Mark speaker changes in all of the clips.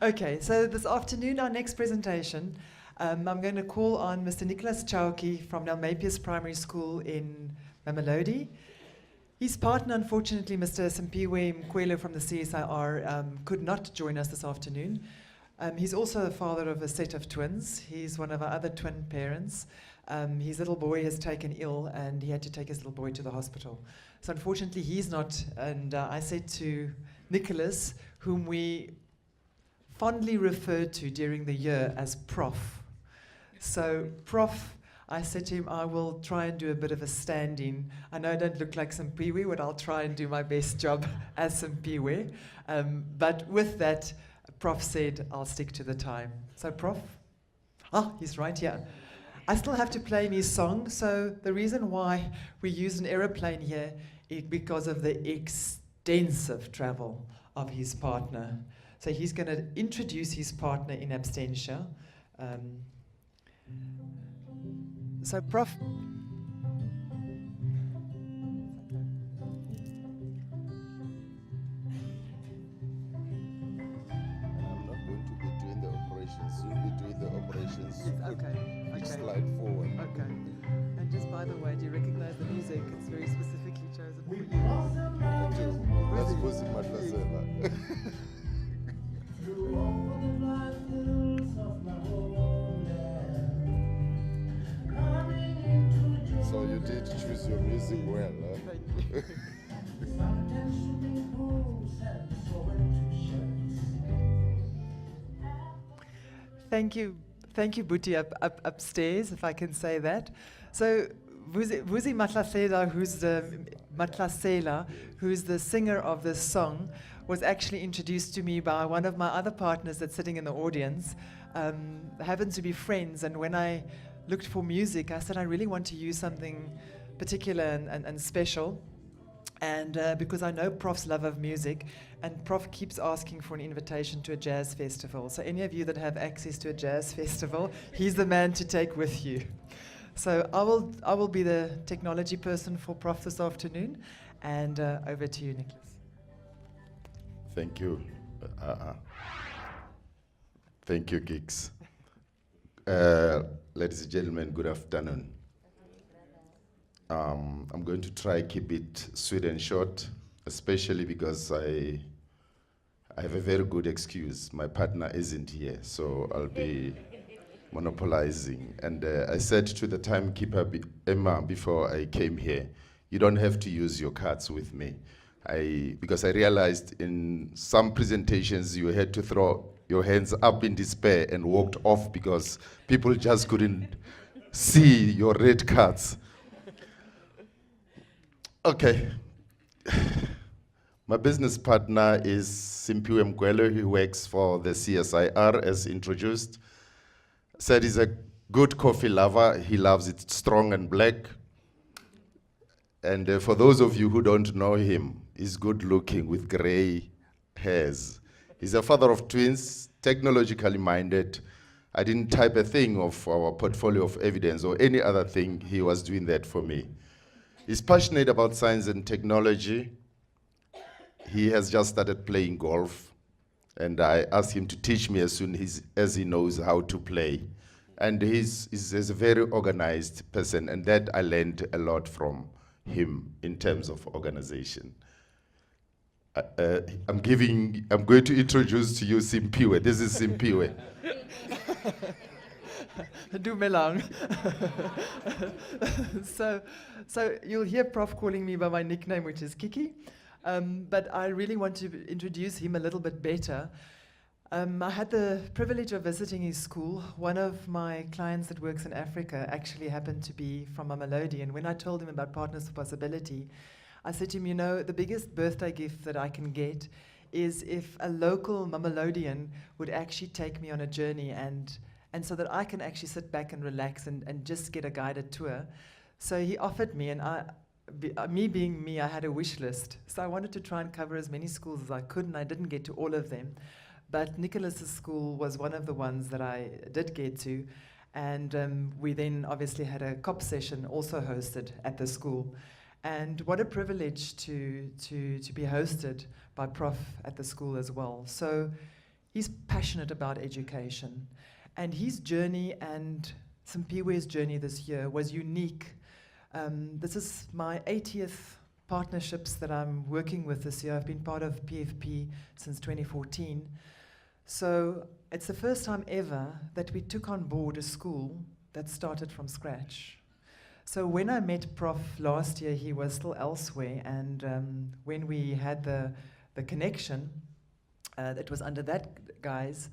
Speaker 1: Okay, so this afternoon, our next presentation, I'm going to call on Mr. Nicholas Tshwane from Nellmapius Primary School in Mamelodi. His partner, unfortunately, Mr. Simpiwe Mkwelo from the CSIR, could not join us this afternoon. He's also the father of a set of twins. He's one of our other twin parents. His little boy has taken ill, and he had to take his little boy to the hospital. So unfortunately, he's not, and I said to Nicholas, whom we fondly referred to during the year as Prof. So Prof, I said to him, I will try and do a bit of a stand-in. I know I don't look like Simpiwe, but I'll try and do my best job as Simpiwe. But with that, Prof said, I'll stick to the time. So Prof, he's right here. I still have to play him his song, so the reason why we use an aeroplane here is because of the extensive travel of his partner. So he's going to introduce his partner in absentia. So Prof.
Speaker 2: You'll be doing the operations.
Speaker 1: Yes, okay.
Speaker 2: Slide forward.
Speaker 1: Okay. And just by the way, do you recognize the music? It's very specifically chosen for you.
Speaker 2: I do. That's Vusi Matlazela. So you did choose your music well, huh?
Speaker 1: Thank you. Thank you. Thank you, Buti, upstairs, if I can say that. So, Vusi Matlasela, who's the singer of this song, was actually introduced to me by one of my other partners that's sitting in the audience. Happens to be friends, and when I looked for music, I said I really want to use something particular and special. And because I know Prof's love of music, and Prof keeps asking for an invitation to a jazz festival. So any of you that have access to a jazz festival, he's the man to take with you. So I will be the technology person for Prof this afternoon, and over to you, Nicholas.
Speaker 2: Thank you. Thank you, Geeks. Ladies and gentlemen, good afternoon. I'm going to try keep it sweet and short, especially because I have a very good excuse. My partner isn't here, so I'll be monopolizing. And I said to the timekeeper, Emma, before I came here, you don't have to use your cards with me. Because I realized in some presentations you had to throw your hands up in despair and walked off because people just couldn't see your red cards. Okay. My business partner is Simpiwe Mkwelo. He works for the CSIR, as introduced. Said he's a good coffee lover. He loves it strong and black. And for those of you who don't know him, he's good looking with gray hairs. He's a father of twins, technologically minded. I didn't type a thing of our portfolio of evidence or any other thing. He was doing that for me. He's passionate about science and technology. He has just started playing golf, and I asked him to teach me as soon as he knows how to play. And he's a very organized person, and that I learned a lot from him in terms of organization. I'm going to introduce to you Simpiwe. This is Simpiwe.
Speaker 1: Dumelang. So you'll hear Prof calling me by my nickname, which is Kiki. But I really want to introduce him a little bit better. I had the privilege of visiting his school. One of my clients that works in Africa actually happened to be from Mamelodi, and when I told him about Partners for Possibility, I said to him, you know, the biggest birthday gift that I can get is if a local Mamelodian would actually take me on a journey and so that I can actually sit back and relax and just get a guided tour. So he offered me, and me being me, I had a wish list. So I wanted to try and cover as many schools as I could, and I didn't get to all of them. But Nicholas's school was one of the ones that I did get to. And we then obviously had a COP session also hosted at the school. And what a privilege to be hosted by Prof at the school as well. So He's passionate about education. And his journey and Simpiwe's journey this year was unique. This is my 80th partnerships that I'm working with this year. I've been part of PFP since 2014. So it's the first time ever that we took on board a school that started from scratch. So when I met Prof last year, he was still elsewhere, and when we had the connection, it was under that guise,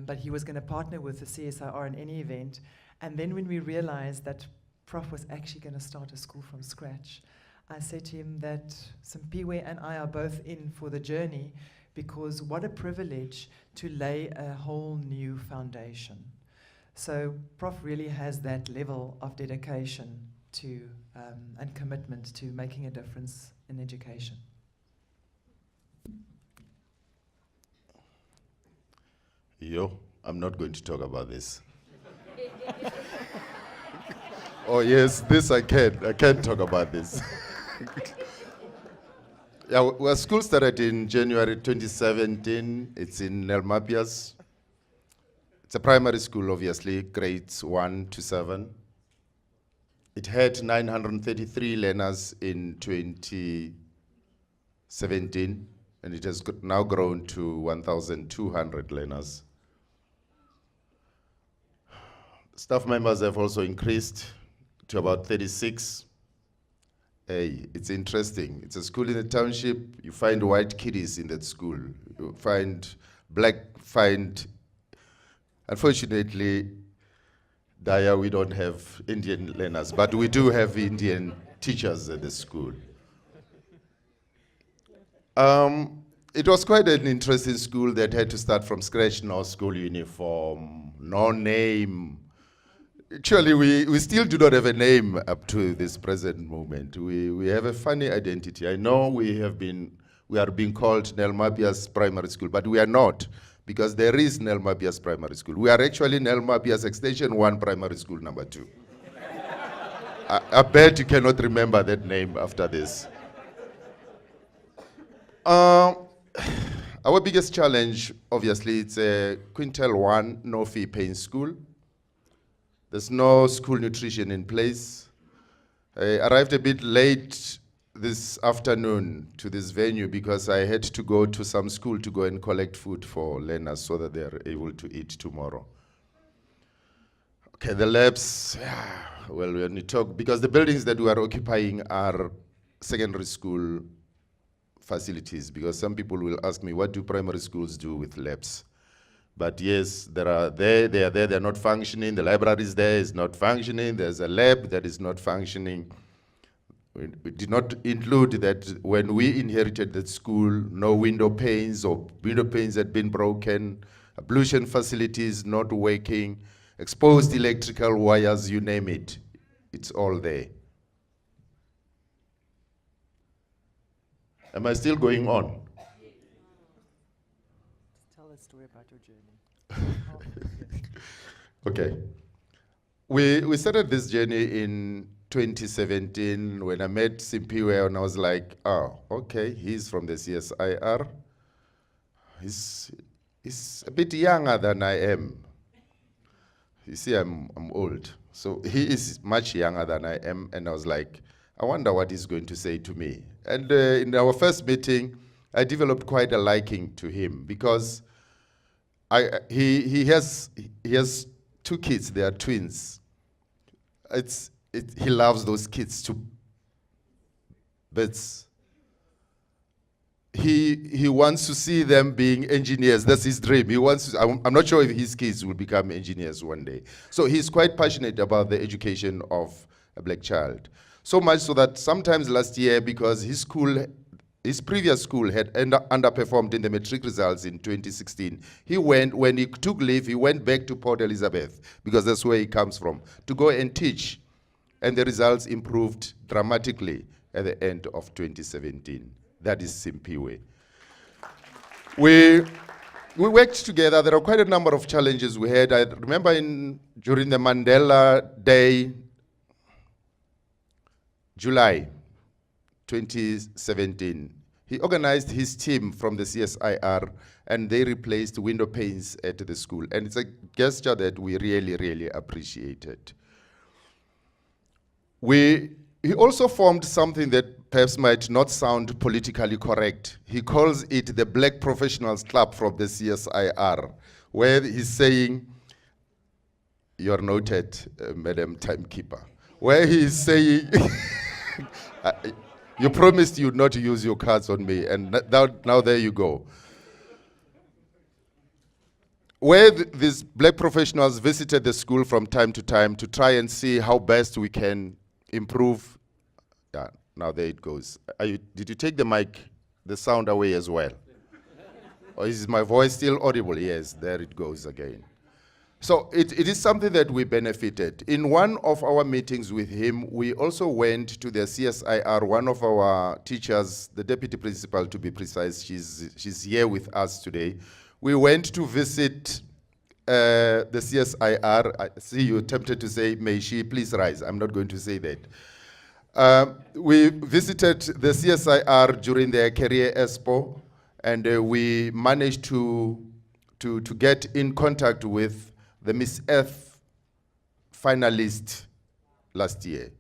Speaker 1: but he was going to partner with the CSIR in any event. And then when we realized that Prof was actually going to start a school from scratch, I said to him that Simpiwe and I are both in for the journey, because what a privilege to lay a whole new foundation. So Prof really has that level of dedication to and commitment to making a difference in education.
Speaker 2: Yo, I'm not going to talk about this. Oh yes, this I can talk about this. Yeah, well, school started in January 2017. It's in Nellmapius. It's a primary school, obviously, grades 1 to 7. It had 933 learners in 2017, and it has now grown to 1,200 learners. Staff members have also increased to about 36. Hey, it's interesting. It's a school in the township. You find white kiddies in that school. You find unfortunately, Daya, we don't have Indian learners, but we do have Indian teachers at the school. It was quite an interesting school that had to start from scratch. No school uniform, no name. Actually, we still do not have a name up to this present moment. We have a funny identity. I know we are being called Nellmapius Primary School, but we are not, because there is Nellmapius Primary School. We are actually Nellmapius Extension 1 Primary School number 2. I bet you cannot remember that name after this. Our biggest challenge, obviously, it's a Quintile 1 no fee paying school. There's no school nutrition in place. I arrived a bit late this afternoon to this venue because I had to go to some school to go and collect food for learners so that they are able to eat tomorrow. Okay, the labs, well, when you talk, because the buildings that we are occupying are secondary school facilities, because some people will ask me, what do primary schools do with labs? But yes, they are there, they're not functioning. The library is there, is not functioning. There's a lab that is not functioning. We did not include that when we inherited the school, no window panes or window panes had been broken, ablution facilities not working, exposed electrical wires, you name it. It's all there. Am I still going on?
Speaker 1: Tell a story about your journey.
Speaker 2: Okay. We started this journey in 2017 when I met Simpiwe, and I was like, oh, okay, he's from the CSIR. He's a bit younger than I am. You see, I'm old. So he is much younger than I am, and I was like, I wonder what he's going to say to me. And in our first meeting, I developed quite a liking to him because he has 2 kids. They are twins. He loves those kids too. But he wants to see them being engineers. That's his dream. He wants to, I'm not sure if his kids will become engineers one day. So he's quite passionate about the education of a black child. So much so that sometimes last year, because his previous school had underperformed in the matric results in 2016. When he took leave, he went back to Port Elizabeth, because that's where he comes from, to go and teach. And the results improved dramatically at the end of 2017. That is Simpiwe. We worked together. There are quite a number of challenges we had. I remember during the Mandela Day, July 2017, He organized his team from the CSIR, and they replaced window panes at the school. And it's a gesture that we really, really appreciated. He also formed something that perhaps might not sound politically correct. He calls it the Black Professionals Club from the CSIR, where he's saying, you're noted, Madam Timekeeper, where he's saying, you promised you'd not use your cards on me, and now there you go. Where these black professionals visited the school from time to time to try and see how best we can improve. Yeah, now there it goes. Did you take the mic, the sound away as well? Or is my voice still audible? Yes, there it goes again. So it is something that we benefited. In one of our meetings with him, we also went to the CSIR, one of our teachers, the deputy principal to be precise, she's here with us today. We went to visit the CSIR. I see you tempted to say, may she please rise. I'm not going to say that. We visited the CSIR during their career expo, and we managed to get in contact with the Miss Earth finalist last year.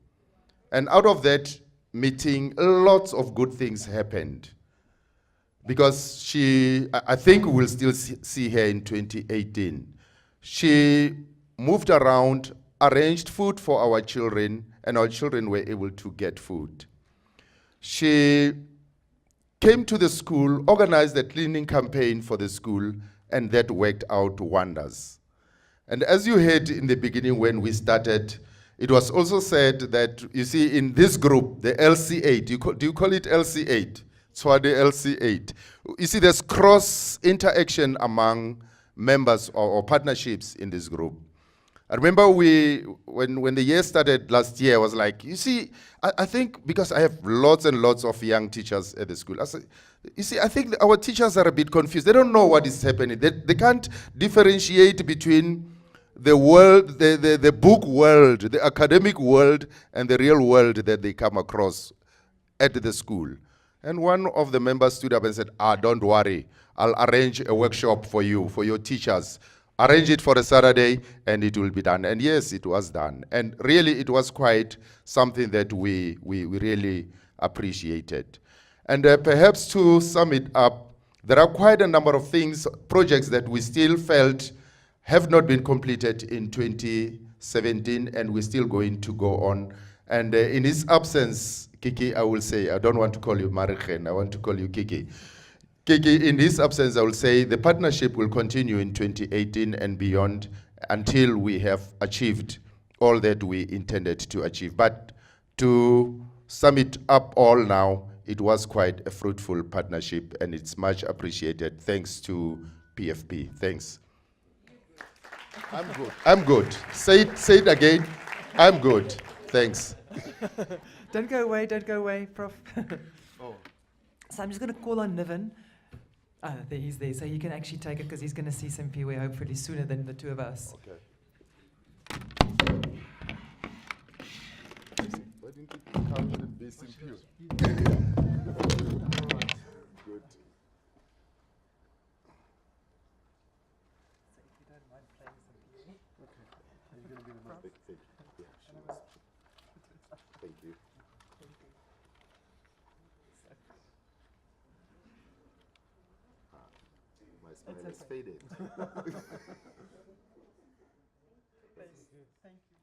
Speaker 2: And out of that meeting, lots of good things happened. Because I think we'll still see her in 2018. She moved around, arranged food for our children, and our children were able to get food. She came to the school, organized a cleaning campaign for the school, and that worked out wonders. And as you heard in the beginning when we started, it was also said that, you see, in this group, the LC8, do you call it LC8? Tshwane LC8. You see, there's cross-interaction among members or partnerships in this group. I remember when the year started last year, I was like, you see, I think because I have lots and lots of young teachers at the school, I said, you see, I think our teachers are a bit confused. They don't know what is happening. They can't differentiate between the world, the book world, the academic world, and the real world that they come across at the school. And one of the members stood up and said, don't worry, I'll arrange a workshop for you, for your teachers. Arrange it for a Saturday, and it will be done. And yes, it was done. And really, it was quite something that we really appreciated. And perhaps to sum it up, there are quite a number of things, projects that we still felt have not been completed in 2017, and we're still going to go on. And in his absence, Kiki, I will say, I don't want to call you Marichen, I want to call you Kiki. Kiki, in his absence, I will say the partnership will continue in 2018 and beyond until we have achieved all that we intended to achieve. But to sum it up all now, it was quite a fruitful partnership, and it's much appreciated. Thanks to PFP. Thanks. I'm good. I'm good. Say it again. I'm good. Thanks.
Speaker 1: Don't go away, Prof. Oh. So I'm just going to call on Niven. He's there, so he can actually take it because he's going to see Simpiwe hopefully sooner than the two of us.
Speaker 2: Okay. Why didn't you come to be Simpiwe? Good. Thank you. My smile has faded.
Speaker 1: Thank you.